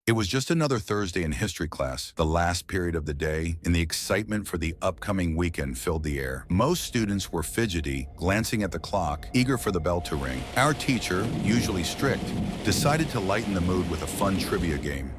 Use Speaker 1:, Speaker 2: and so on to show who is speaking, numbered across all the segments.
Speaker 1: It was just another Thursday in history class, the last period of the day, and the excitement for the upcoming weekend filled the air. Most students were fidgety, glancing at the clock, eager for the bell to ring. Our teacher, usually strict, decided to lighten the mood with a fun trivia game.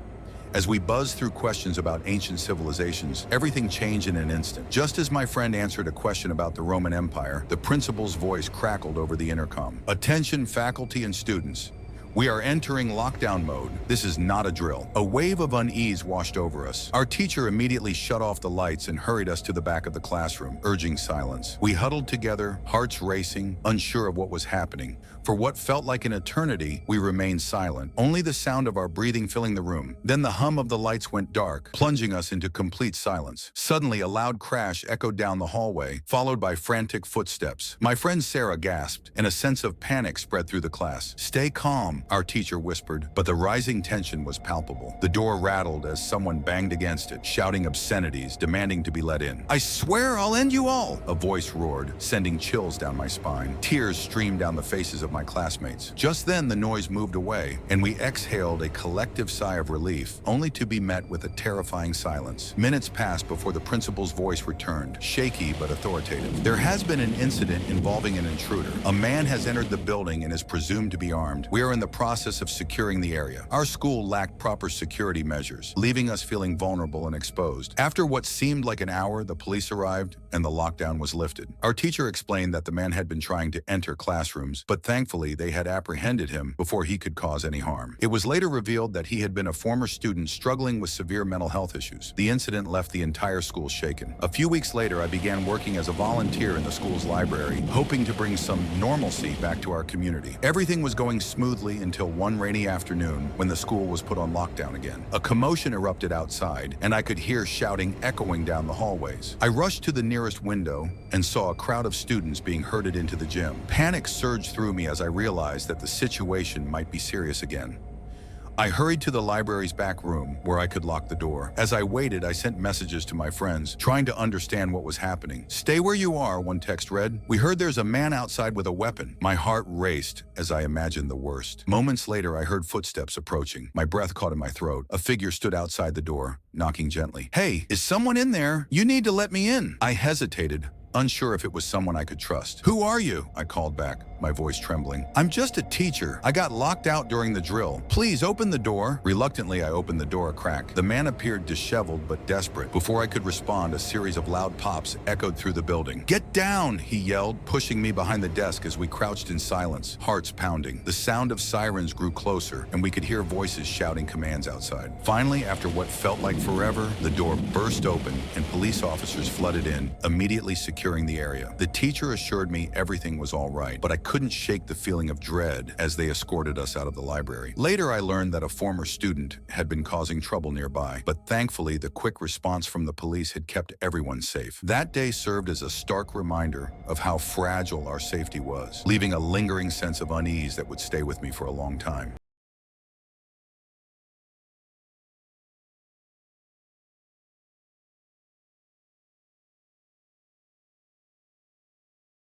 Speaker 1: As we buzzed through questions about ancient civilizations, everything changed in an instant. Just as my friend answered a question about the Roman Empire, the principal's voice crackled over the intercom. "Attention, faculty and students. We are entering lockdown mode. This is not a drill." A wave of unease washed over us. Our teacher immediately shut off the lights and hurried us to the back of the classroom, urging silence. We huddled together, hearts racing, unsure of what was happening. For what felt like an eternity, we remained silent, only the sound of our breathing filling the room. Then the hum of the lights went dark, plunging us into complete silence. Suddenly, a loud crash echoed down the hallway, followed by frantic footsteps. My friend Sarah gasped, and a sense of panic spread through the class. "Stay calm," our teacher whispered, but the rising tension was palpable. The door rattled as someone banged against it, shouting obscenities, demanding to be let in. "I swear I'll end you all," a voice roared, sending chills down my spine. Tears streamed down the faces of my classmates. Just then, the noise moved away, and we exhaled a collective sigh of relief, only to be met with a terrifying silence. Minutes passed before the principal's voice returned, shaky but authoritative. "There has been an incident involving an intruder. A man has entered the building and is presumed to be armed. We are in the process of securing the area. Our school lacked proper security measures, leaving us feeling vulnerable and exposed. After what seemed like an hour, the police arrived and the lockdown was lifted." Our teacher explained that the man had been trying to enter classrooms, but thankfully they had apprehended him before he could cause any harm. It was later revealed that he had been a former student struggling with severe mental health issues. The incident left the entire school shaken. A few weeks later, I began working as a volunteer in the school's library, hoping to bring some normalcy back to our community. Everything was going smoothly until one rainy afternoon when the school was put on lockdown again. A commotion erupted outside, and I could hear shouting echoing down the hallways. I rushed to the nearest window and saw a crowd of students being herded into the gym. Panic surged through me as I realized that the situation might be serious again. I hurried to the library's back room, where I could lock the door. As I waited, I sent messages to my friends, trying to understand what was happening. "Stay where you are," one text read. "We heard there's a man outside with a weapon." My heart raced as I imagined the worst. Moments later, I heard footsteps approaching. My breath caught in my throat. A figure stood outside the door, knocking gently. "Hey, is someone in there? You need to let me in." I hesitated, unsure if it was someone I could trust. "Who are you?" I called back, my voice trembling. "I'm just a teacher. I got locked out during the drill. Please open the door." Reluctantly, I opened the door a crack. The man appeared disheveled but desperate. Before I could respond, a series of loud pops echoed through the building. "Get down!" he yelled, pushing me behind the desk as we crouched in silence, hearts pounding. The sound of sirens grew closer, and we could hear voices shouting commands outside. Finally, after what felt like forever, the door burst open and police officers flooded in, immediately securing the area. The teacher assured me everything was all right, but I couldn't shake the feeling of dread as they escorted us out of the library. Later, I learned that a former student had been causing trouble nearby, but thankfully, the quick response from the police had kept everyone safe. That day served as a stark reminder of how fragile our safety was, leaving a lingering sense of unease that would stay with me for a long time.